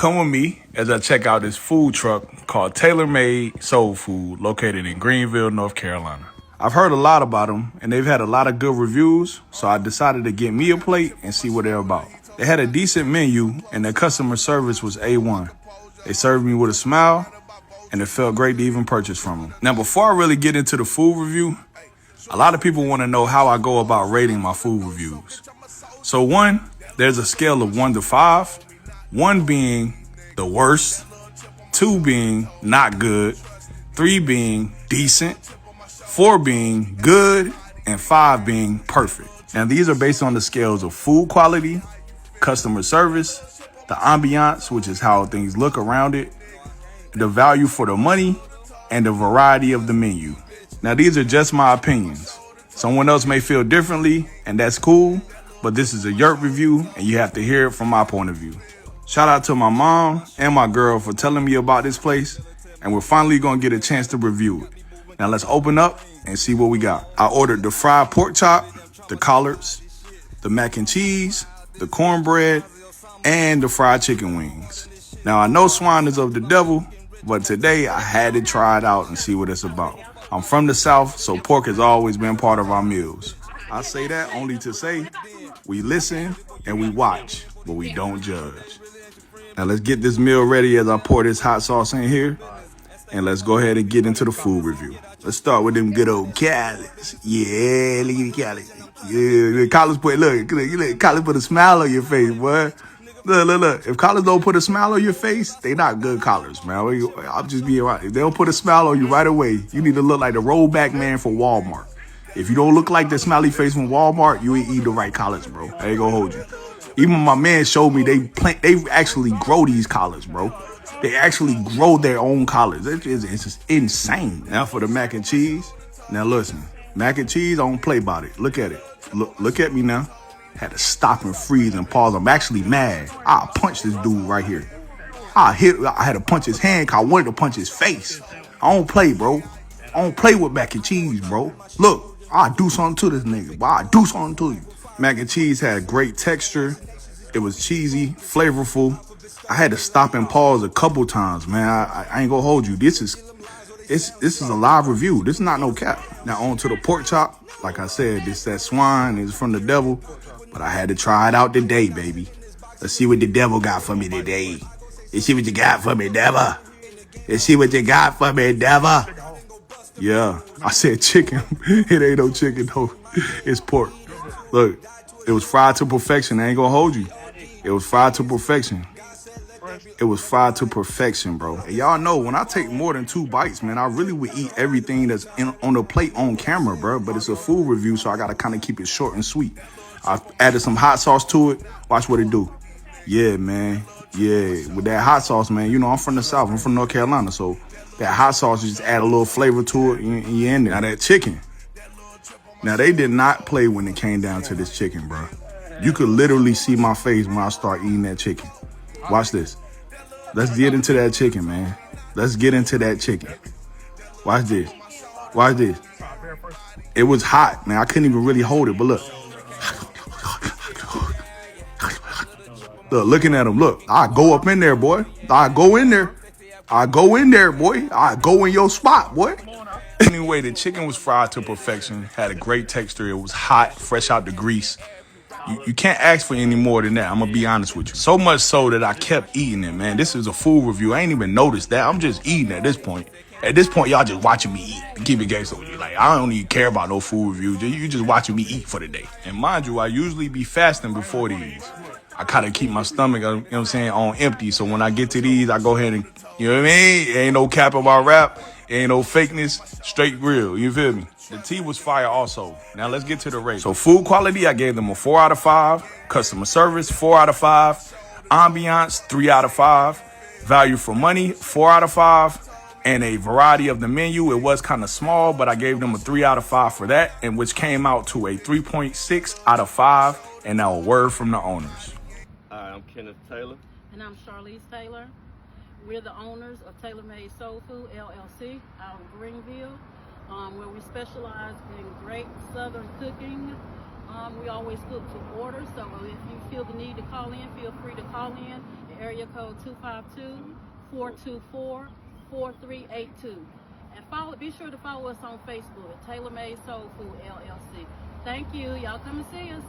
Come with me as I check out this food truck called Tailor Made Soul Food located in Greenville, North Carolina. I've heard a lot about them and they've had a lot of good reviews, so I decided to get me a plate and see what they're about. They had a decent menu and their customer service was A1. They served me with a smile and it felt great to even purchase from them. Now, before I really get into the food review, a lot of people want to know how I go about rating my food reviews. So one, there's a scale of 1 to 5, 1 being the worst, 2 being not good, 3 being decent, 4 being good, and 5 being perfect. Now, these are based on the scales of food quality, customer service, the ambiance, which is how things look around it, the value for the money, and the variety of the menu. Now, these are just my opinions. Someone else may feel differently, and that's cool, but this is a YURP review, and you have to hear it from my point of view. Shout out to my mom and my girl for telling me about this place, and we're finally gonna get a chance to review it. Now let's open up and see what we got. I ordered the fried pork chop, the collards, the mac and cheese, the cornbread, and the fried chicken wings. Now I know swine is of the devil, but today I had to try it out and see what it's about. I'm from the South, so pork has always been part of our meals. I say that only to say we listen and we watch, but we don't judge. Now let's get this meal ready as I pour this hot sauce in here, and let's go ahead and get into the food review. Let's start with them good old collards. Yeah, look at the collards. Yeah, collards look, collards put a smile on your face, boy. Look. If collards don't put a smile on your face, they not good collards, man. I'll just be right. If they don't put a smile on you right away, you need to look like the rollback man for Walmart. If you don't look like the smiley face from Walmart, you ain't eat the right collards, bro. I ain't gonna hold you. Even my man showed me they actually grow these collards, bro. They actually grow their own collards. It's just insane. Now for the mac and cheese. Now listen, mac and cheese, I don't play about it. Look at it. Look at me now. Had to stop and freeze and pause. I'm actually mad. I punched this dude right here. I had to punch his hand because I wanted to punch his face. I don't play, bro. I don't play with mac and cheese, bro. Look, I'll do something to this nigga, but I'll do something to you. Mac and cheese had great texture. It was cheesy, flavorful. I had to stop and pause a couple times, man. I ain't gonna hold you. This is a live review. This is not no cap. Now on to the pork chop. Like I said, that swine is from the devil, but I had to try it out today, baby. Let's see what the devil got for me today. Let's see what you got for me, devil. Let's see what you got for me, devil. Yeah, I said chicken. It ain't no chicken though. It's pork. Look, it was fried to perfection. I ain't gonna hold you. It was fried to perfection. It was fried to perfection, bro. And y'all know when I take more than 2 bites, man, I really would eat everything that's on the plate on camera, bro. But it's a food review, so I gotta kind of keep it short and sweet. I added some hot sauce to it. Watch what it do. Yeah, man. Yeah, with that hot sauce, man. You know, I'm from the South. I'm from North Carolina, so that hot sauce, you just add a little flavor to it, and you in there. Now that chicken. Now they did not play when it came down to this chicken, bro. You could literally see my face when I start eating that chicken. Watch this. Let's get into that chicken, man. Let's get into that chicken. Watch this. Watch this. It was hot, man. I couldn't even really hold it, but look. Look, looking at him, look. I go up in there, boy. I go in there. I go in there, boy. I go in your spot, boy. Anyway, the chicken was fried to perfection. Had a great texture. It was hot, fresh out the grease. You can't ask for any more than that. I'm going to be honest with you. So much so that I kept eating it, man. This is a food review. I ain't even noticed that. I'm just eating at this point. At this point, y'all just watching me eat. Keep it gangster with you. Like, I don't even care about no food review. You just watching me eat for the day. And mind you, I usually be fasting before these. I kind of keep my stomach, you know what I'm saying, on empty. So when I get to these, I go ahead and, you know what I mean? Ain't no cap on my rap. Ain't no fakeness. Straight real. You feel me? The tea was fire also. Now let's get to the rate. So food quality, I gave them a 4 out of 5. Customer service, 4 out of 5. Ambiance, 3 out of 5. Value for money, 4 out of 5. And a variety of the menu, it was kind of small, but I gave them a 3 out of 5 for that, and which came out to a 3.6 out of 5. And now a word from the owners. Hi, I'm Kenneth Taylor. And I'm Charlize Taylor. We're the owners of Tailor Made Soulfood, LLC, out of Greenville, where we specialize in great Southern cooking. We always cook to order, so if you feel the need to call in, feel free to call in. area code 252-424-4382. And be sure to follow us on Facebook, Tailor Made Soul Food LLC. Thank you. Y'all come and see us.